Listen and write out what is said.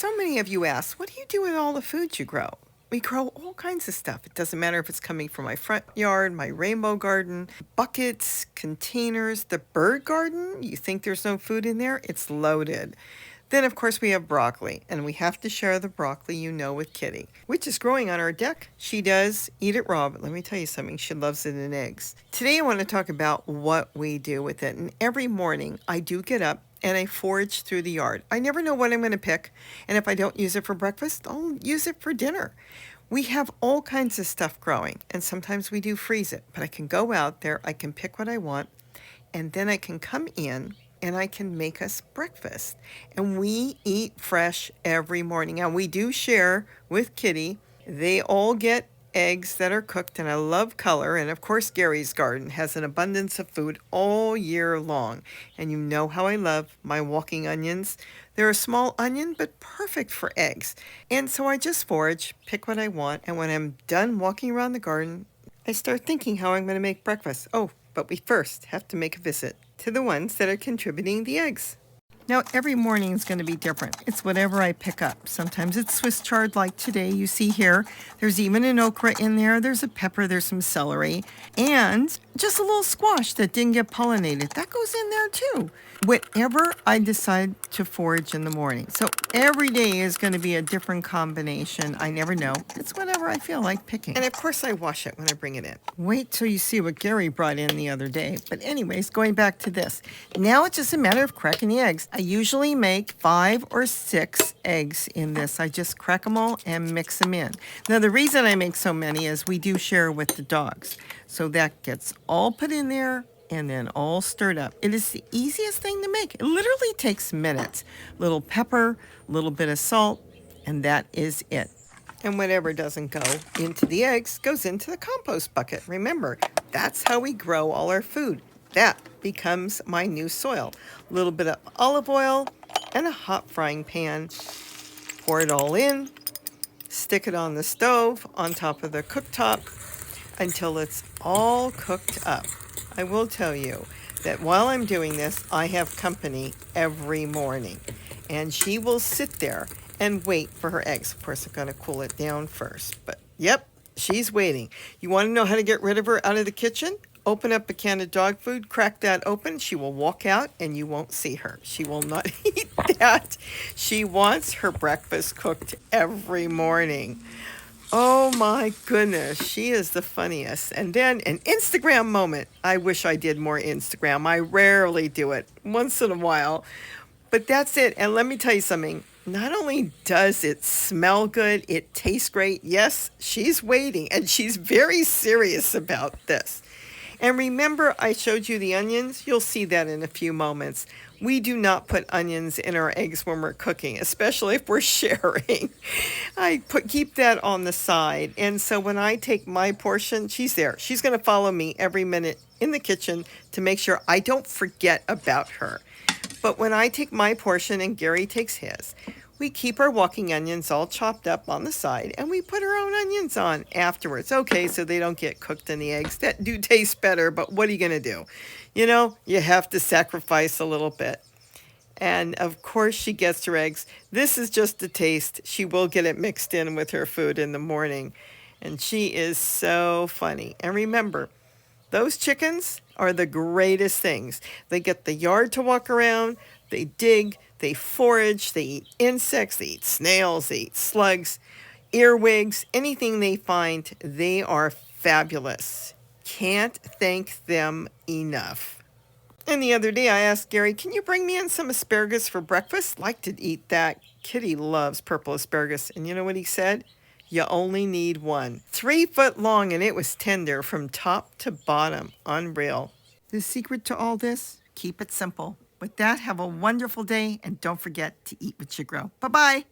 So many of you ask, what do you do with all the food you grow? We grow all kinds of stuff. It doesn't matter if it's coming from my front yard, my rainbow garden, buckets, containers, the bird garden. You think there's no food in there? It's loaded. Then, of course, we have broccoli, and we have to share the broccoli, with Kitty, which is growing on our deck. She does eat it raw, but let me tell you something, she loves it in eggs. Today, I want to talk about what we do with it, and every morning, I do get up and I forage through the yard. I never know what I'm going to pick, and if I don't use it for breakfast, I'll use it for dinner. We have all kinds of stuff growing, and sometimes we do freeze it, but I can go out there, I can pick what I want, and then I can come in and I can make us breakfast. And we eat fresh every morning. And we do share with Kitty. They all get eggs that are cooked, and I love color. And of course, Gary's garden has an abundance of food all year long. And you know how I love my walking onions. They're a small onion, but perfect for eggs. And so I just forage, pick what I want, and when I'm done walking around the garden, I start thinking how I'm going to make breakfast. Oh, but we first have to make a visit to the ones that are contributing the eggs. Now, every morning is going to be different. It's whatever I pick up. Sometimes it's Swiss chard like today. You see here, there's even an okra in there. There's a pepper, there's some celery, and just a little squash that didn't get pollinated. That goes in there too. Whatever I decide to forage in the morning. So every day is going to be a different combination. I never know. It's whatever I feel like picking. And of course I wash it when I bring it in. Wait till you see what Gary brought in the other day. But anyways, going back to this. Now it's just a matter of cracking the eggs. I usually make 5 or 6 eggs in this. I just crack them all and mix them in. Now the reason I make so many is we do share with the dogs. So that gets all put in there and then all stirred up. It is the easiest thing to make. It literally takes minutes. Little pepper, a little bit of salt, and that is it. And whatever doesn't go into the eggs goes into the compost bucket. Remember, that's how we grow all our food. That becomes my new soil. A little bit of olive oil and a hot frying pan. Pour it all in. Stick it on the stove on top of the cooktop until it's all cooked up. I will tell you that while I'm doing this, I have company every morning. And she will sit there and wait for her eggs. Of course, I'm going to cool it down first. But, yep, she's waiting. You want to know how to get rid of her out of the kitchen? Open up a can of dog food, crack that open. She will walk out and you won't see her. She will not eat that. She wants her breakfast cooked every morning. Oh my goodness, she is the funniest. And then an Instagram moment. I wish I did more Instagram. I rarely do it, once in a while. But that's it. And let me tell you something. Not only does it smell good, it tastes great. Yes, she's waiting, and she's very serious about this. And remember, I showed you the onions. You'll see that in a few moments. We do not put onions in our eggs when we're cooking, especially if we're sharing. Keep that on the side. And so when I take my portion, she's there. She's going to follow me every minute in the kitchen to make sure I don't forget about her. But when I take my portion and Gary takes his, we keep our walking onions all chopped up on the side, and we put our own onions on afterwards. Okay, so they don't get cooked in the eggs. That do taste better, but what are you going to do? You have to sacrifice a little bit. And of course she gets her eggs. This is just a taste. She will get it mixed in with her food in the morning. And she is so funny. And remember, those chickens are the greatest things. They get the yard to walk around, they dig, they forage, they eat insects, they eat snails, they eat slugs, earwigs, anything they find. They are fabulous. Can't thank them enough. And the other day I asked Gary, can you bring me in some asparagus for breakfast? Like to eat that. Kitty loves purple asparagus. And you know what he said? You only need one. 3 foot long, and it was tender from top to bottom. Unreal. The secret to all this? Keep it simple. With that, have a wonderful day, and don't forget to eat what you grow. Bye-bye.